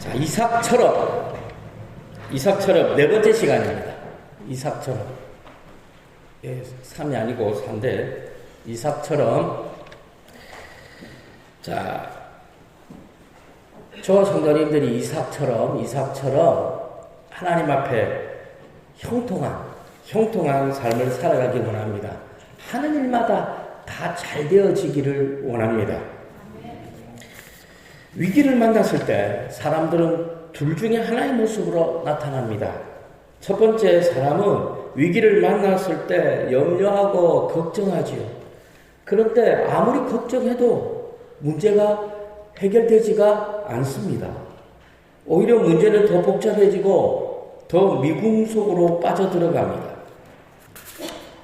자, 이삭처럼 네 번째 시간입니다. 이삭처럼. 예, 3이 아니고 4인데, 이삭처럼. 자, 저와 성도님들이 이삭처럼 하나님 앞에 형통한 삶을 살아가기 원합니다. 하는 일마다 다 잘 되어지기를 원합니다. 위기를 만났을 때 사람들은 둘 중에 하나의 모습으로 나타납니다. 첫 번째 사람은 위기를 만났을 때 염려하고 걱정하지요. 그런데 아무리 걱정해도 문제가 해결되지가 않습니다. 오히려 문제는 더 복잡해지고 더 미궁 속으로 빠져들어갑니다.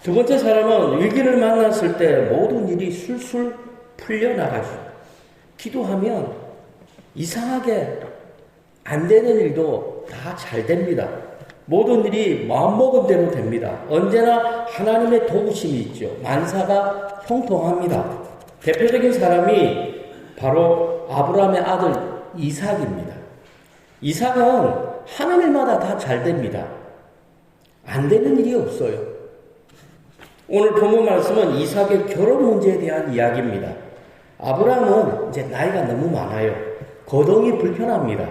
두 번째 사람은 위기를 만났을 때 모든 일이 술술 풀려나가죠. 기도하면 이상하게 안 되는 일도 다 잘 됩니다. 모든 일이 마음먹은 대로 됩니다. 언제나 하나님의 도우심이 있죠. 만사가 형통합니다. 대표적인 사람이 바로 아브라함의 아들 이삭입니다. 이삭은 하는 일마다 다 잘 됩니다. 안 되는 일이 없어요. 오늘 본문 말씀은 이삭의 결혼 문제에 대한 이야기입니다. 아브라함은 이제 나이가 너무 많아요. 거동이 불편합니다.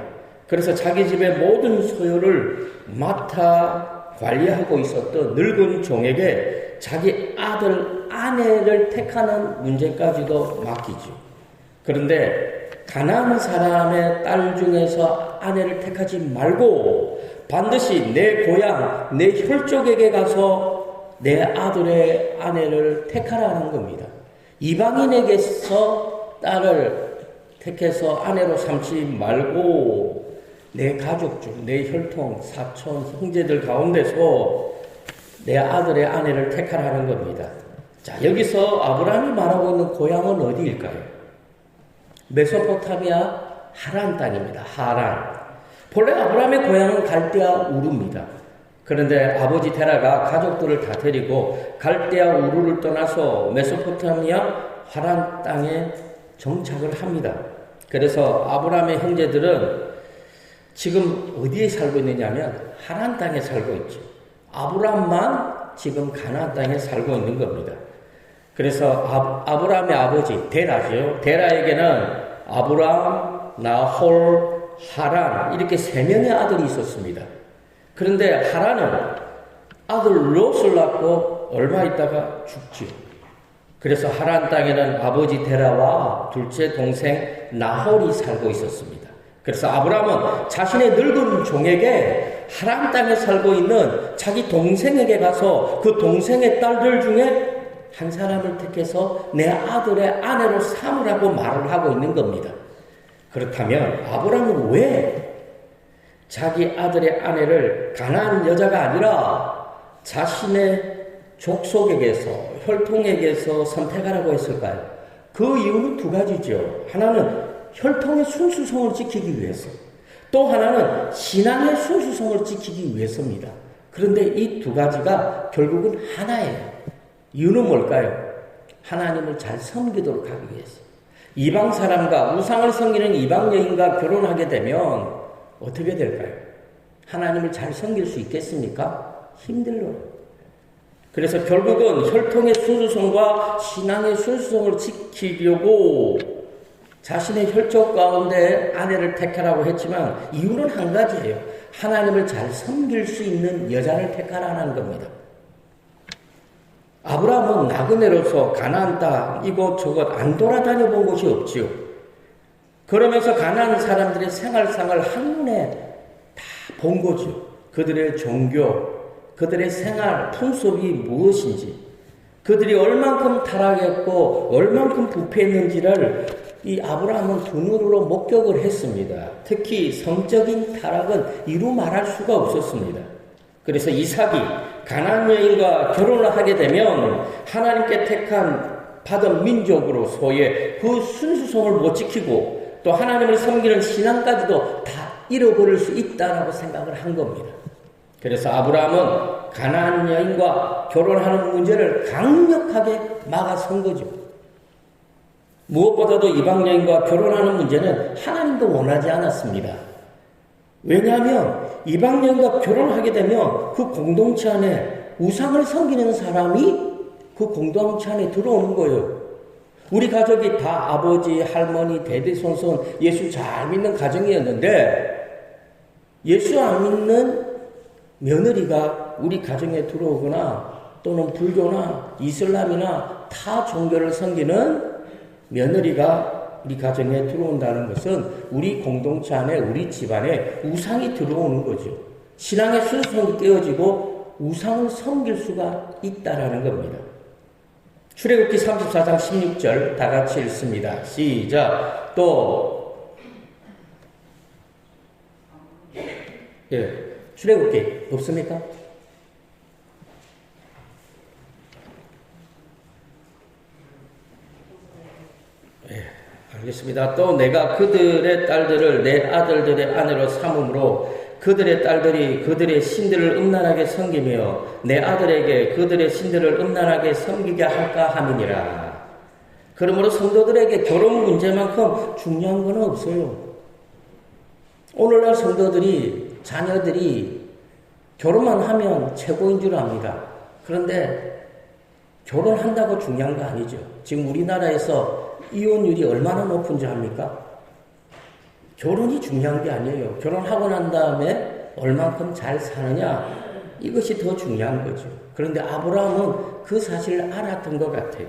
그래서 자기 집의 모든 소유를 맡아 관리하고 있었던 늙은 종에게 자기 아내를 택하는 문제까지도 맡기죠. 그런데 가나안 사람의 딸 중에서 아내를 택하지 말고 반드시 내 고향, 내 혈족에게 가서 내 아들의 아내를 택하라는 겁니다. 이방인에게서 딸을 택해서 아내로 삼지 말고 내 가족 중, 내 혈통, 사촌, 형제들 가운데서 내 아들의 아내를 택하라는 겁니다. 자, 여기서 아브라함이 말하고 있는 고향은 어디일까요? 메소포타미아 하란 땅입니다. 하란. 본래 아브라함의 고향은 갈대아 우르입니다. 그런데 아버지 테라가 가족들을 다 데리고 갈대아 우르를 떠나서 메소포타미아 하란 땅에 정착을 합니다. 그래서 아브라함의 형제들은 지금 어디에 살고 있느냐면 하란 땅에 살고 있죠. 아브라함만 지금 가나안 땅에 살고 있는 겁니다. 그래서 아브라함의 아버지 데라죠. 데라에게는 아브라함, 나홀, 하란 이렇게 세 명의 아들이 있었습니다. 그런데 하란은 아들 롯을 낳고 얼마 있다가 죽지요. 그래서 하란 땅에는 아버지 데라와 둘째 동생 나홀이 살고 있었습니다. 그래서 아브라함은 자신의 늙은 종에게 하란 땅에 살고 있는 자기 동생에게 가서 그 동생의 딸들 중에 한 사람을 택해서 내 아들의 아내로 삼으라고 말을 하고 있는 겁니다. 그렇다면 아브라함은 왜 자기 아들의 아내를 가나안 여자가 아니라 자신의 족속에게서 혈통에게서 선택하라고 했을까요? 그 이유는 두 가지죠. 하나는 혈통의 순수성을 지키기 위해서, 또 하나는 신앙의 순수성을 지키기 위해서입니다. 그런데 이 두 가지가 결국은 하나예요. 이유는 뭘까요? 하나님을 잘 섬기도록 하기 위해서. 이방 사람과 우상을 섬기는 이방 여인과 결혼하게 되면 어떻게 될까요? 하나님을 잘 섬길 수 있겠습니까? 힘들어요. 그래서 결국은 혈통의 순수성과 신앙의 순수성을 지키려고 자신의 혈족 가운데 아내를 택하라고 했지만 이유는 한 가지예요. 하나님을 잘 섬길 수 있는 여자를 택하라는 겁니다. 아브라함은 나그네로서 가나안 땅 이곳저곳 안 돌아다녀 본 곳이 없지요. 그러면서 가나안 사람들의 생활상을 한눈에 다 본 거죠. 그들의 종교, 그들의 생활, 풍습이 무엇인지, 그들이 얼만큼 타락했고 얼만큼 부패했는지를 이 아브라함은 두 눈으로 목격을 했습니다. 특히 성적인 타락은 이루 말할 수가 없었습니다. 그래서 이삭이 가나안 여인과 결혼을 하게 되면 하나님께 받은 민족으로서의 그 순수성을 못 지키고 또 하나님을 섬기는 신앙까지도 다 잃어버릴 수 있다라고 생각을 한 겁니다. 그래서 아브라함은 가나안 여인과 결혼하는 문제를 강력하게 막아선 거죠. 무엇보다도 이방 여인과 결혼하는 문제는 하나님도 원하지 않았습니다. 왜냐하면 이방인과 결혼하게 되면 그 공동체 안에 우상을 섬기는 사람이 그 공동체 안에 들어오는 거예요. 우리 가족이 다 아버지, 할머니, 대대손손 예수 잘 믿는 가정이었는데 예수 안 믿는 며느리가 우리 가정에 들어오거나 또는 불교나 이슬람이나 타 종교를 섬기는 며느리가 우리 가정에 들어온다는 것은 우리 공동체 안에 우리 집안에 우상이 들어오는 거죠. 신앙의 순수성이 깨어지고 우상을 섬길 수가 있다라는 겁니다. 출애굽기 34장 16절 다 같이 읽습니다. 시작. 출애굽기 없습니까? 알겠습니다. 또 내가 그들의 딸들을 내 아들들의 아내로 삼음으로 그들의 딸들이 그들의 신들을 음란하게 섬기며 내 아들에게 그들의 신들을 음란하게 섬기게 할까 함이니라. 그러므로 성도들에게 결혼 문제만큼 중요한 건 없어요. 오늘날 성도들이 자녀들이 결혼만 하면 최고인 줄 압니다. 그런데 결혼한다고 중요한 거 아니죠. 지금 우리나라에서 이혼율이 얼마나 높은지 압니까? 결혼이 중요한 게 아니에요. 결혼하고 난 다음에 얼만큼 잘 사느냐, 이것이 더 중요한 거죠. 그런데 아브라함은 그 사실을 알았던 것 같아요.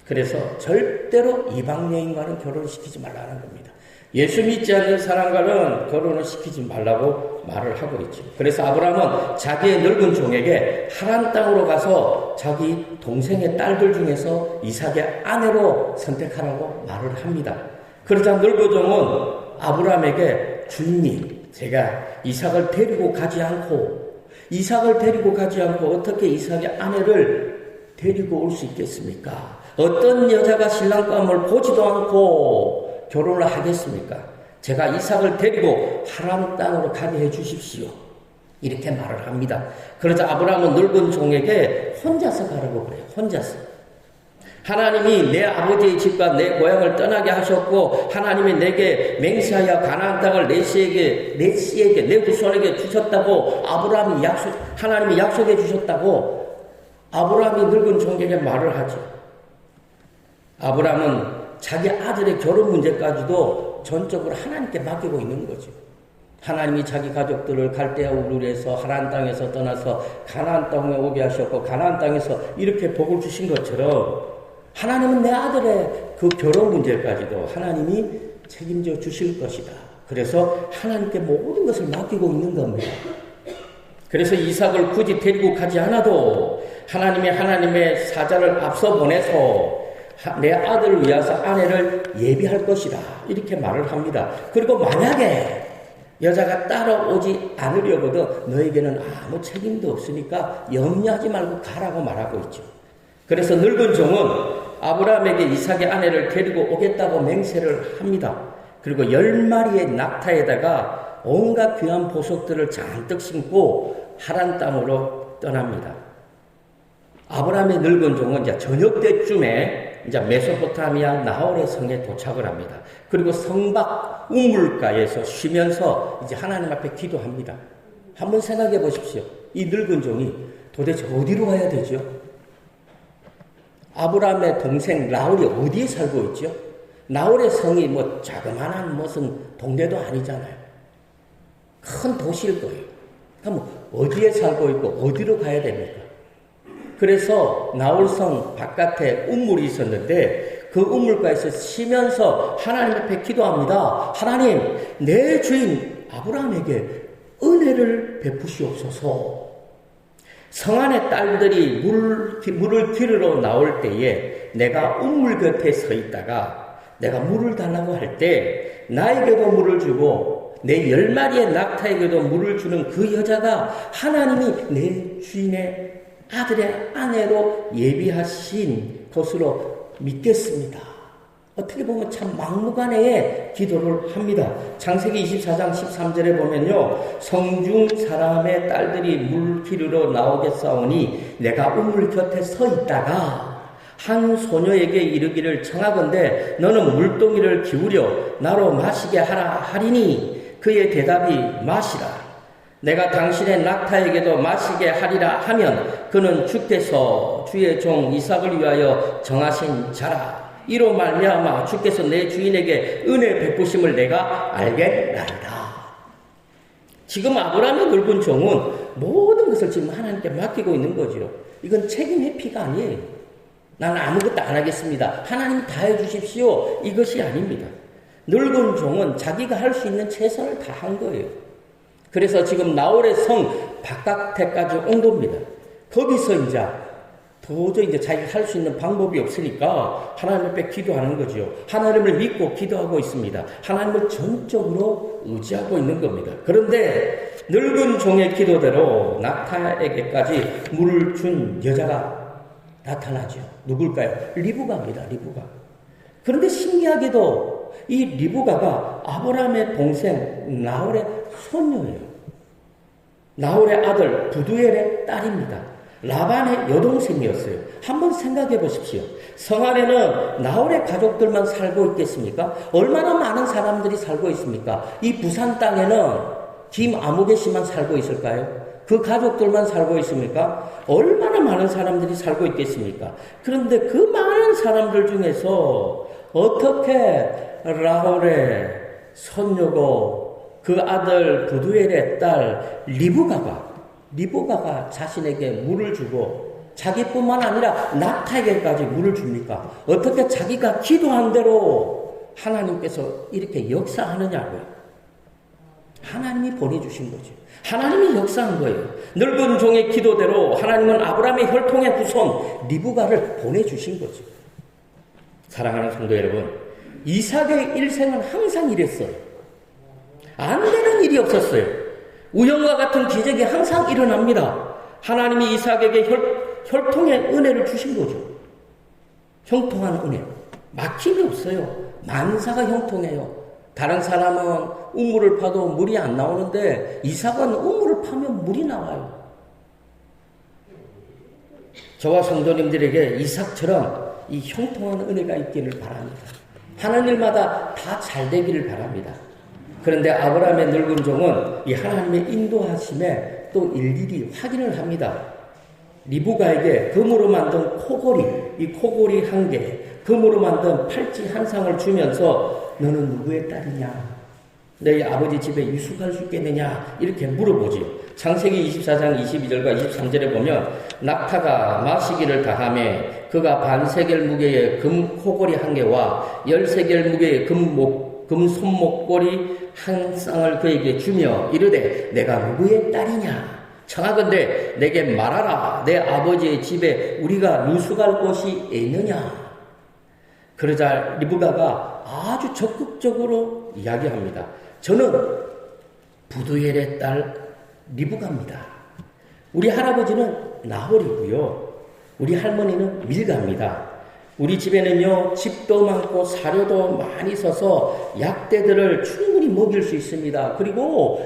그래서 절대로 이방 여인과는 결혼을 시키지 말라는 겁니다. 예수 믿지 않는 사람과는 결혼을 시키지 말라고 말을 하고 있죠. 그래서 아브라함은 자기의 늙은 종에게 하란 땅으로 가서 자기 동생의 딸들 중에서 이삭의 아내로 선택하라고 말을 합니다. 그러자 늙은 종은 아브라함에게 주인님, 제가 이삭을 데리고 가지 않고 어떻게 이삭의 아내를 데리고 올 수 있겠습니까? 어떤 여자가 신랑감을 보지도 않고 결혼을 하겠습니까? 제가 이삭을 데리고 하란 땅으로 가게 해 주십시오. 이렇게 말을 합니다. 그러자 아브라함은 늙은 종에게 혼자서 가라고 그래요. 혼자서. 하나님이 내 아버지의 집과 내 고향을 떠나게 하셨고 하나님이 내게 맹세하여 가나안 땅을 내 씨에게 내 후손에게 주셨다고 하나님이 약속해 주셨다고 아브라함이 늙은 종에게 말을 하죠. 아브라함은 자기 아들의 결혼 문제까지도 전적으로 하나님께 맡기고 있는 거죠. 하나님이 자기 가족들을 갈대아 우르에서 하란 땅에서 떠나서 가나안 땅에 오게 하셨고 가나안 땅에서 이렇게 복을 주신 것처럼 하나님은 내 아들의 그 결혼 문제까지도 하나님이 책임져 주실 것이다. 그래서 하나님께 모든 것을 맡기고 있는 겁니다. 그래서 이삭을 굳이 데리고 가지 않아도 하나님의 사자를 앞서 보내서 내 아들을 위해서 아내를 예비할 것이다. 이렇게 말을 합니다. 그리고 만약에 여자가 따라오지 않으려거든 너에게는 아무 책임도 없으니까 염려하지 말고 가라고 말하고 있죠. 그래서 늙은 종은 아브라함에게 이삭의 아내를 데리고 오겠다고 맹세를 합니다. 그리고 10마리의 낙타에다가 온갖 귀한 보석들을 잔뜩 심고 하란 땅으로 떠납니다. 아브라함의 늙은 종은 이제 저녁 때쯤에 이제 메소포타미아 나홀의 성에 도착을 합니다. 그리고 성 밖 우물가에서 쉬면서 이제 하나님 앞에 기도합니다. 한번 생각해 보십시오. 이 늙은 종이 도대체 어디로 가야 되죠? 아브라함의 동생 라울이 어디에 살고 있죠? 나홀의 성이 뭐 자그마한 무슨 동네도 아니잖아요. 큰 도시일 거예요. 그럼 어디에 살고 있고 어디로 가야 됩니까? 그래서 나홀성 바깥에 우물이 있었는데 그 우물가에서 쉬면서 하나님 앞에 기도합니다. 하나님, 내 주인 아브라함에게 은혜를 베푸시옵소서. 성 안의 딸들이 물을 기르러 나올 때에 내가 우물 곁에 서 있다가 내가 물을 달라고 할 때 나에게도 물을 주고 내 10마리의 낙타에게도 물을 주는 그 여자가 하나님이 내 주인의 아들의 아내로 예비하신 것으로 믿겠습니다. 어떻게 보면 참 막무가내의 기도를 합니다. 창세기 24장 13절에 보면요. 성중 사람의 딸들이 물 기르러 나오겠사오니 내가 우물 곁에 서 있다가 한 소녀에게 이르기를 청하건대 너는 물동이를 기울여 나로 마시게 하라 하리니 그의 대답이 마시라. 내가 당신의 낙타에게도 마시게 하리라 하면 그는 주께서 주의 종 이삭을 위하여 정하신 자라. 이로 말미암아 주께서 내 주인에게 은혜 베푸심을 내가 알겠나이다. 지금 아브라함의 늙은 종은 모든 것을 지금 하나님께 맡기고 있는 거죠. 이건 책임 회피가 아니에요. 나는 아무것도 안 하겠습니다. 하나님 다 해주십시오. 이것이 아닙니다. 늙은 종은 자기가 할 수 있는 최선을 다한 거예요. 그래서 지금 나홀의 성 바깥에까지 온 겁니다. 거기서 이제 도저히 이제 자기가 할 수 있는 방법이 없으니까 하나님 앞에 기도하는 거죠. 하나님을 믿고 기도하고 있습니다. 하나님을 전적으로 의지하고 있는 겁니다. 그런데 늙은 종의 기도대로 낙타에게까지 물을 준 여자가 나타나죠. 누굴까요? 리브가입니다. 리브가. 그런데 신기하게도 이 리브가가 아브라함의 동생 나홀의 손녀예요. 나홀의 아들 부두엘의 딸입니다. 라반의 여동생이었어요. 한번 생각해 보십시오. 성 안에는 나홀의 가족들만 살고 있겠습니까? 얼마나 많은 사람들이 살고 있습니까? 이 부산 땅에는 김아무개 씨만 살고 있을까요? 그 가족들만 살고 있습니까? 얼마나 많은 사람들이 살고 있겠습니까? 그런데 그 많은 사람들 중에서 어떻게 라홀의 손녀고 그 아들 부두엘의 딸 리브가가 자신에게 물을 주고 자기뿐만 아니라 낙타에게까지 물을 줍니까? 어떻게 자기가 기도한 대로 하나님께서 이렇게 역사하느냐고요. 하나님이 보내주신 거죠. 하나님이 역사한 거예요. 늙은 종의 기도대로 하나님은 아브라함의 혈통의 후손 리브가를 보내주신 거죠. 사랑하는 성도 여러분, 이삭의 일생은 항상 이랬어요. 안 되는 일이 없었어요. 우연과 같은 기적이 항상 일어납니다. 하나님이 이삭에게 혈통의 은혜를 주신 거죠. 형통한 은혜. 막힘이 없어요. 만사가 형통해요. 다른 사람은 우물을 파도 물이 안 나오는데 이삭은 우물을 파면 물이 나와요. 저와 성도님들에게 이삭처럼 이 형통한 은혜가 있기를 바랍니다. 하는 일마다 다 잘 되기를 바랍니다. 그런데 아브라함의 늙은 종은 이 하나님의 인도하심에 또 일일이 확인을 합니다. 리브가에게 금으로 만든 코골이, 이 코골이 한 개, 금으로 만든 팔찌 한 상을 주면서 너는 누구의 딸이냐? 너희 아버지 집에 유숙할 수 있겠느냐? 이렇게 물어보지요. 창세기 24장 22절과 23절에 보면 낙타가 마시기를 다하매 그가 반세겔 무게의 금 코골이 한 개와 10세겔 무게의 금 손목걸이 한 쌍을 그에게 주며 이르되 내가 누구의 딸이냐? 청하건대 내게 말하라. 내 아버지의 집에 우리가 유숙할 곳이 있느냐? 그러자 리브가가 아주 적극적으로 이야기합니다. 저는 부두엘의 딸 리브가입니다. 우리 할아버지는 나홀이고요. 우리 할머니는 밀가입니다. 우리 집에는요, 집도 많고 사료도 많이 있어서 약대들을 충분히 먹일 수 있습니다. 그리고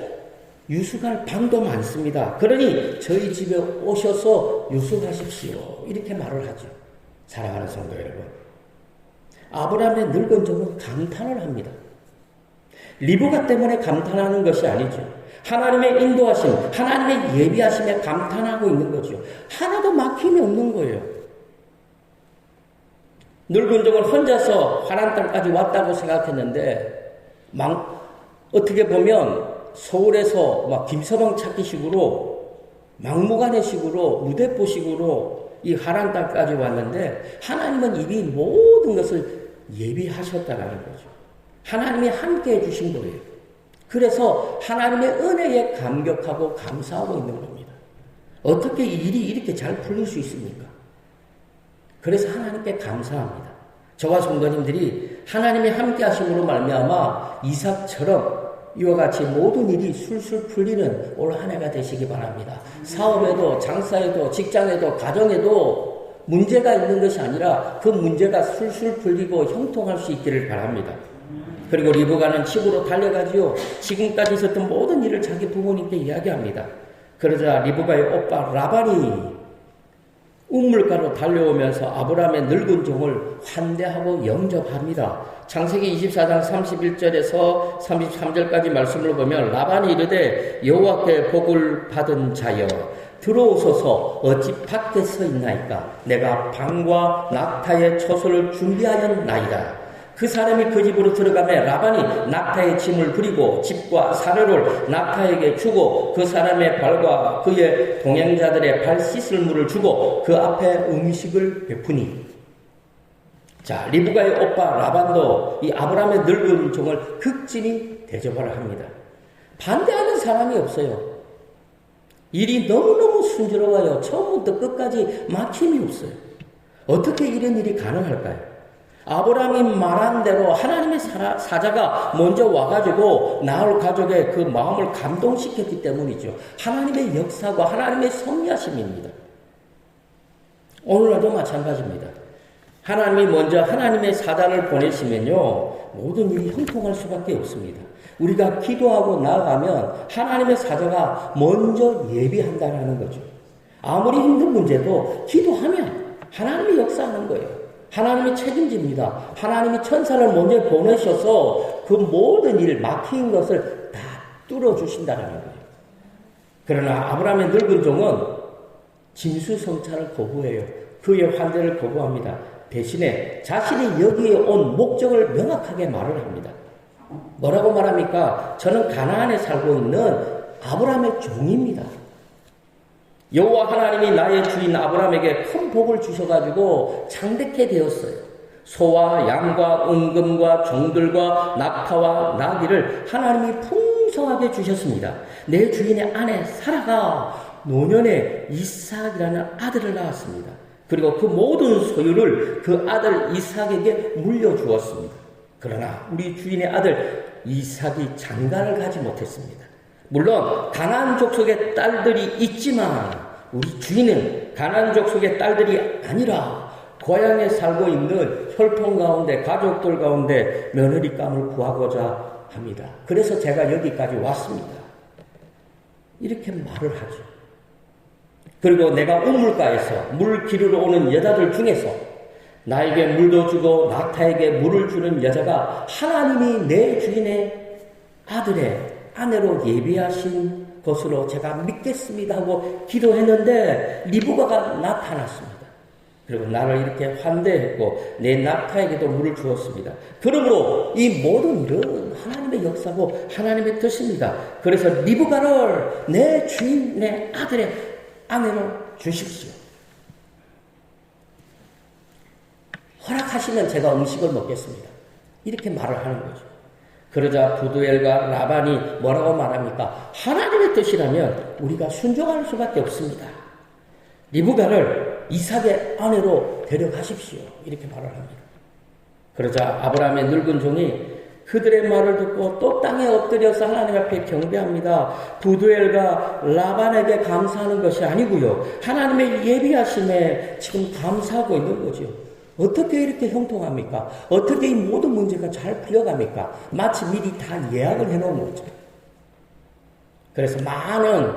유숙할 방도 많습니다. 그러니 저희 집에 오셔서 유숙하십시오. 이렇게 말을 하죠. 사랑하는 성도 여러분. 아브라함의 늙은 종은 감탄을 합니다. 리브가 때문에 감탄하는 것이 아니죠. 하나님의 인도하심, 하나님의 예비하심에 감탄하고 있는 거죠. 하나도 막힘이 없는 거예요. 늙은 종은 혼자서 화난 땅까지 왔다고 생각했는데 어떻게 보면 서울에서 막 김서방 찾기식으로 막무가내식으로 무대포식으로 이 하란 땅까지 왔는데 하나님은 이미 모든 것을 예비하셨다라는 거죠. 하나님이 함께 해주신 거예요. 그래서 하나님의 은혜에 감격하고 감사하고 있는 겁니다. 어떻게 일이 이렇게 잘 풀릴 수 있습니까? 그래서 하나님께 감사합니다. 저와 성도님들이 하나님이 함께 하심으로 말미암아 이삭처럼 이와 같이 모든 일이 술술 풀리는 올 한 해가 되시기 바랍니다. 사업에도 장사에도 직장에도 가정에도 문제가 있는 것이 아니라 그 문제가 술술 풀리고 형통할 수 있기를 바랍니다. 그리고 리브가는 집으로 달려가지요. 지금까지 있었던 모든 일을 자기 부모님께 이야기합니다. 그러자 리브가의 오빠 라반이 우물가로 달려오면서 아브라함의 늙은 종을 환대하고 영접합니다. 창세기 24장 31절에서 33절까지 말씀을 보면 라반이 이르되 여호와께 복을 받은 자여 들어오소서 어찌 밖에 서 있나이까 내가 방과 낙타의 처소를 준비하였나이다. 그 사람이 그 집으로 들어가매 라반이 낙타의 짐을 부리고 집과 사료를 낙타에게 주고 그 사람의 발과 그의 동행자들의 발 씻을 물을 주고 그 앞에 음식을 베푸니. 자, 리브가의 오빠 라반도 이 아브라함의 늙은 종을 극진히 대접을 합니다. 반대하는 사람이 없어요. 일이 너무너무 순조로워요. 처음부터 끝까지 막힘이 없어요. 어떻게 이런 일이 가능할까요? 아브라함이 말한 대로 하나님의 사자가 먼저 와가지고 나홀 가족의 그 마음을 감동시켰기 때문이죠. 하나님의 역사와 하나님의 섭리하심입니다. 오늘날도 마찬가지입니다. 하나님이 먼저 하나님의 사자를 보내시면요, 모든 일이 형통할 수밖에 없습니다. 우리가 기도하고 나아가면 하나님의 사자가 먼저 예비한다는 거죠. 아무리 힘든 문제도 기도하면 하나님이 역사하는 거예요. 하나님이 책임집니다. 하나님이 천사를 먼저 보내셔서 그 모든 일, 막힌 것을 다 뚫어주신다는 거예요. 그러나 아브라함의 늙은 종은 진수성찬을 거부해요. 그의 환대를 거부합니다. 대신에 자신이 여기에 온 목적을 명확하게 말을 합니다. 뭐라고 말합니까? 저는 가나안에 살고 있는 아브라함의 종입니다. 여호와 하나님이 나의 주인 아브라함에게 큰 복을 주셔가지고 창대케 되었어요. 소와 양과 은금과 종들과 낙타와 나귀를 하나님이 풍성하게 주셨습니다. 내 주인의 아내 사라가 노년에 이삭이라는 아들을 낳았습니다. 그리고 그 모든 소유를 그 아들 이삭에게 물려주었습니다. 그러나 우리 주인의 아들 이삭이 장가를 가지 못했습니다. 물론 가나안 족속의 딸들이 있지만 우리 주인은 가나안 족속의 딸들이 아니라 고향에 살고 있는 혈통 가운데 가족들 가운데 며느리감을 구하고자 합니다. 그래서 제가 여기까지 왔습니다. 이렇게 말을 하죠. 그리고 내가 우물가에서 물 기르러 오는 여자들 중에서 나에게 물도 주고 낙타에게 물을 주는 여자가 하나님이 내 주인의 아들의 아내로 예비하신 것으로 제가 믿겠습니다 하고 기도했는데 리브가가 나타났습니다. 그리고 나를 이렇게 환대했고 내 낙타에게도 물을 주었습니다. 그러므로 이 모든 일은 하나님의 역사고 하나님의 뜻입니다. 그래서 리브가를 내 주인의 아들의 아내로 주십시오. 허락하시면 제가 음식을 먹겠습니다. 이렇게 말을 하는 거죠. 그러자 부두엘과 라반이 뭐라고 말합니까? 하나님의 뜻이라면 우리가 순종할 수밖에 없습니다. 리브가를 이삭의 아내로 데려가십시오. 이렇게 말을 합니다. 그러자 아브라함의 늙은 종이 그들의 말을 듣고 또 땅에 엎드려서 하나님 앞에 경배합니다. 부두엘과 라반에게 감사하는 것이 아니고요. 하나님의 예비하심에 지금 감사하고 있는 거죠. 어떻게 이렇게 형통합니까? 어떻게 이 모든 문제가 잘 풀려갑니까? 마치 미리 다 예약을 해놓은 거죠. 그래서 많은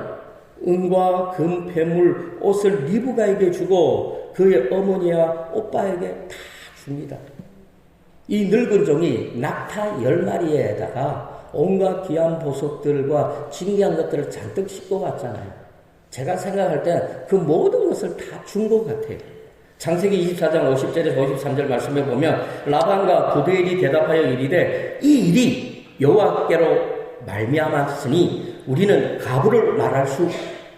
은과 금, 폐물, 옷을 리브가에게 주고 그의 어머니와 오빠에게 다 줍니다. 이 늙은 종이 낙타 10마리에다가 온갖 귀한 보석들과 진귀한 것들을 잔뜩 싣고 갔잖아요. 제가 생각할 때 그 모든 것을 다 준 것 같아요. 창세기 24장 50절에서 53절 말씀에 보면 라반과 부두엘이 대답하여 이르되 이 일이 여호와께로 말미암았으니 우리는 가부를 말할 수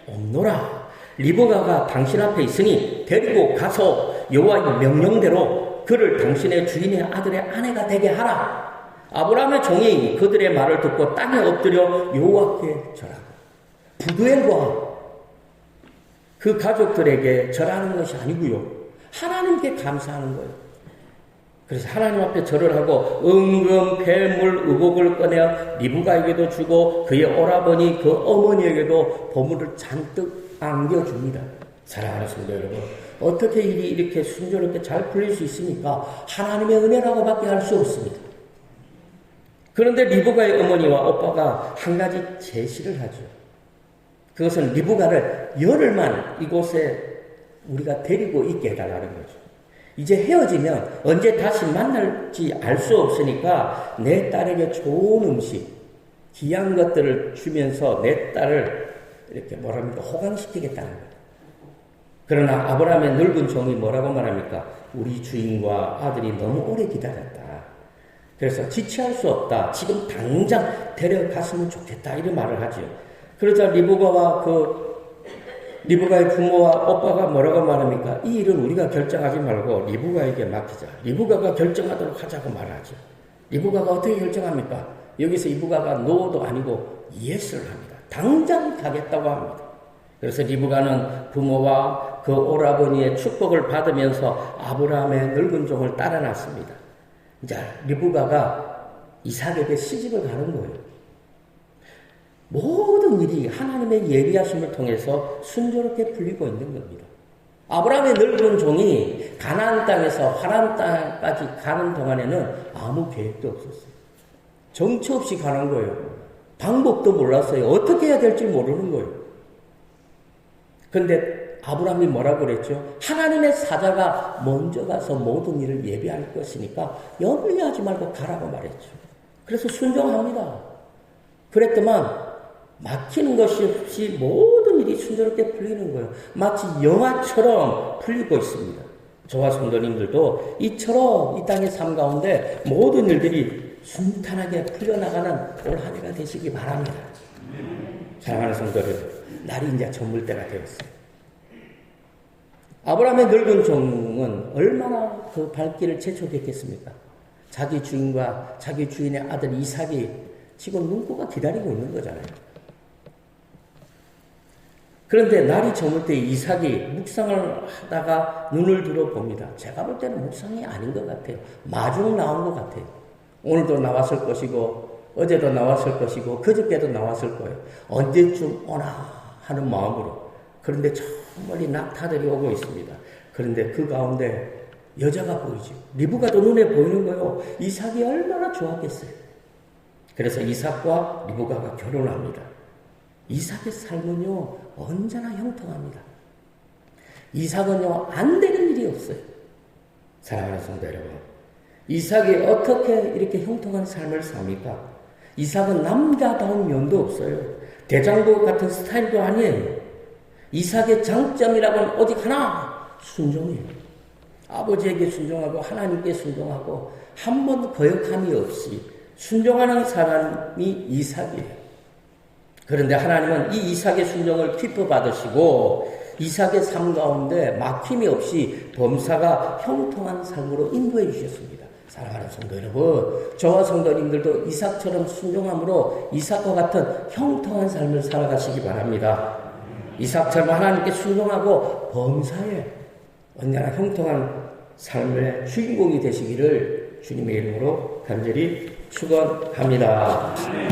없노라. 리브가가 당신 앞에 있으니 데리고 가서 여호와의 명령대로 그를 당신의 주인의 아들의 아내가 되게 하라. 아브라함의 종이 그들의 말을 듣고 땅에 엎드려 여호와께 절하고 부두엘과 그 가족들에게 절하는 것이 아니고요. 하나님께 감사하는 거예요. 그래서 하나님 앞에 절을 하고 은금, 폐물, 의복을 꺼내어 리브가에게도 주고 그의 오라버니 그 어머니에게도 보물을 잔뜩 안겨줍니다. 사랑하는 성도 여러분, 어떻게 일이 이렇게 순조롭게 잘 풀릴 수 있습니까? 하나님의 은혜라고밖에 할 수 없습니다. 그런데 리브가의 어머니와 오빠가 한 가지 제시를 하죠. 그것은 리브가를 열흘만 이곳에 우리가 데리고 있게 해달라는 거죠. 이제 헤어지면 언제 다시 만날지 알 수 없으니까 내 딸에게 좋은 음식, 귀한 것들을 주면서 내 딸을 이렇게 뭐랍니까? 호강시키겠다는 거예요. 그러나 아브라함의 늙은 종이 뭐라고 말합니까? 우리 주인과 아들이 너무 오래 기다렸다. 그래서 지체할 수 없다. 지금 당장 데려갔으면 좋겠다. 이런 말을 하죠. 그러자 리브가의 부모와 오빠가 뭐라고 말합니까? 이 일은 우리가 결정하지 말고 리브가에게 맡기자. 리브가가 결정하도록 하자고 말하죠. 리브가가 어떻게 결정합니까? 여기서 리브가가 노도 아니고 예스를 합니다. 당장 가겠다고 합니다. 그래서 리브가는 부모와 그 오라버니의 축복을 받으면서 아브라함의 늙은 종을 따라 났습니다. 이제 리브가가 이삭에게 시집을 가는 거예요. 모든 일이 하나님의 예비하심을 통해서 순조롭게 풀리고 있는 겁니다. 아브라함의 늙은 종이 가나안 땅에서 화란 땅까지 가는 동안에는 아무 계획도 없었어요. 정처 없이 가는 거예요. 방법도 몰랐어요. 어떻게 해야 될지 모르는 거예요. 그런데 아브라함이 뭐라고 그랬죠? 하나님의 사자가 먼저 가서 모든 일을 예비할 것이니까 염려하지 말고 가라고 말했죠. 그래서 순종합니다. 그랬더만 막히는 것이 없이 모든 일이 순조롭게 풀리는 거예요. 마치 영화처럼 풀리고 있습니다. 저와 성도님들도 이처럼 이 땅의 삶 가운데 모든 일들이 순탄하게 풀려나가는 올 한 해가 되시기 바랍니다. 사랑하는 성도들, 날이 이제 저물 때가 되었어요. 아브라함의 늙은 종은 얼마나 그 발길을 재촉했겠습니까? 자기 주인과 자기 주인의 아들 이삭이 지금 눈코가 기다리고 있는 거잖아요. 그런데 날이 저물 때 이삭이 묵상을 하다가 눈을 들어 봅니다. 제가 볼 때는 묵상이 아닌 것 같아요. 마중 나온 것 같아요. 오늘도 나왔을 것이고 어제도 나왔을 것이고 그저께도 나왔을 거예요. 언제쯤 오나 하는 마음으로. 그런데 저 멀리 낙타들이 오고 있습니다. 그런데 그 가운데 여자가 보이죠. 리브가도 눈에 보이는 거예요. 이삭이 얼마나 좋았겠어요. 그래서 이삭과 리브가가 결혼합니다. 이삭의 삶은요 언제나 형통합니다. 이삭은요 안 되는 일이 없어요. 사랑하는 성도 여러분, 이삭이 어떻게 이렇게 형통한 삶을 삽니까? 이삭은 남자다운 면도 없어요. 대장부 같은 스타일도 아니에요. 이삭의 장점이라고는 오직 하나, 순종이에요. 아버지에게 순종하고 하나님께 순종하고 한 번 거역함이 없이 순종하는 사람이 이삭이에요. 그런데 하나님은 이 이삭의 순종을 기뻐받으시고 이삭의 삶 가운데 막힘이 없이 범사가 형통한 삶으로 인도해 주셨습니다. 사랑하는 성도 여러분, 저와 성도님들도 이삭처럼 순종함으로 이삭과 같은 형통한 삶을 살아가시기 바랍니다. 이삭처럼 하나님께 순종하고 범사에 언제나 형통한 삶의 주인공이 되시기를 주님의 이름으로 간절히 축원합니다.